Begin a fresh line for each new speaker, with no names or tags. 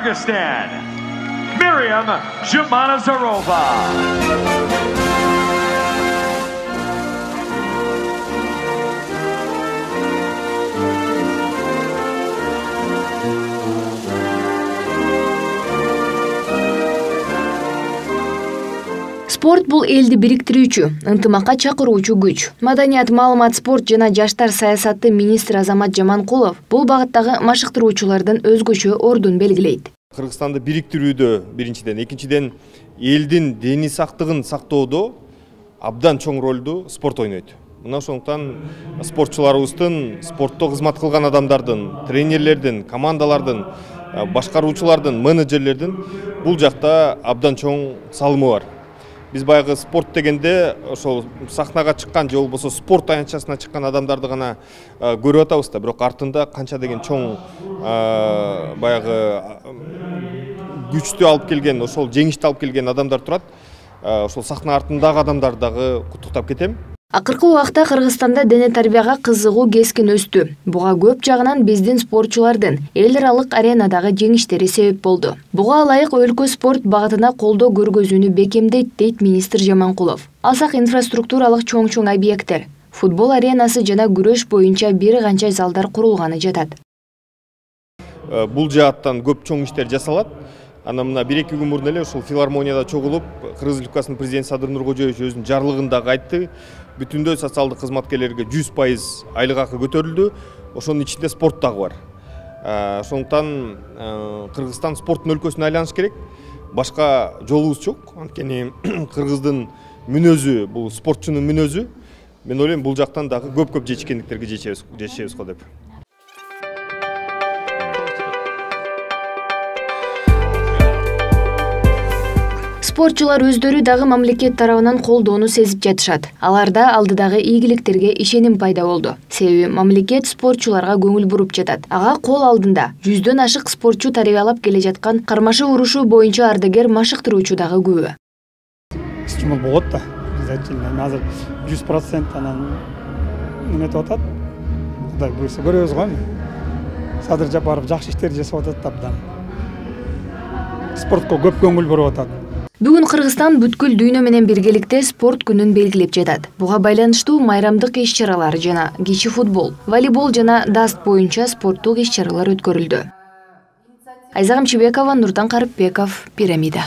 Kyrgyzstan, Miriam Jumanazarova.
Спорт бул элди бириктирүүчү, ынтымакка чакыруучу күч. Маданият, маалымат, спорт жана жаштар саясаты министри Азамат Жаманкулов бул багыттагы машыктыруучулардын өзгөчө ордун белгилейт.
Кыргызстанды бириктирүүдө биринчиден, экинчиден элдин дени сактыгын сактоодо абдан чоң ролду спорт ойнойт. Мына ошондуктан спортчуларыбыздын, спортто кызмат кылган адамдардын, тренерлердин, командалардын, башкаруучулардын, менеджерлердин бул жакта абдан чоң салымы бар. Biz баягы спорт дегенде ошол сахнага чыккан же болбосо спорт аянтчасына чыккан адамдарды гана көрүп атабыз да, бирок артында канча деген чоң баягы күчтү алып келген, ошол жеңишти алып келген адамдар турат. Ошол сахна артындагы адамдарды дагы куттуктап кетем.
Акыркы убакта Кыргызстанда дене тарбияга кызыгуу кескин өстү. Буга көп жагынан биздин спортчулардын эл аралык аренадагы жеңиштери себеп болду. Буга ылайык өлкө спорт багытына колдоо көргөзүүнү бекемдейт, дейт министр Жаманкулов. Алсак инфраструктуралык чоң объекттер, футбол аренасы жана күрөш боюнча бир канча залдар курулганы жатат.
Бул жааттан көп чоң иштер жасалат. Ана мына 1-2 күн мурун эле ушул филармонияда чогулуп, Кыргыз Республикасынын президенти Садыр Нуркожоевич өзүнүн жарлыгында айтты. Бүтүндөй социалдык кызматкерлерге 100% айлык акы көтөрүлдү. Ошонун ичинде спорт дагы бар. Ошондуктан Кыргызстан спорттун өлкөсүнө айланыш керек. Башка жолубуз жок. Анткени кыргыздын мүнөзү, бул спортчунун мүнөзү. Мен ойлойм бул жактан дагы көп жетишкендиктерге жетишебиз го деп.
Спортчулар өздөрү дагы мамлекет тарабынан колдоону сезип жатышат. Аларда алдыдагы ийгиликтерге ишеним пайда болду. Себеби мамлекет спортчуларга көңүл буруп жатат. Ага кол алдында 100дөн ашык спортчу тарбиялап келе жаткан кармашы урушу боюнча ардагер машыктыруучу дагы күбө.
Стимул болот да. Азыр 100% анан неметип атат. Кудай буйрса көрөбүз го. Садыр Жапаров жакшы иштерди жасап атат абдан. Спортко көп көңүл буруп атат.
Бүгүн Кыргызстан бүткүл дүйнө менен биргеликте спорт күнүн белгилеп жатат. Буга байланыштуу майрамдык иш-чаралар жана кичи футбол, волейбол жана даст боюнча спорттук иш-чаралар өткөрүлдү. Айзагым Чебекова, Нурдан Карыпбеков, Пирамида.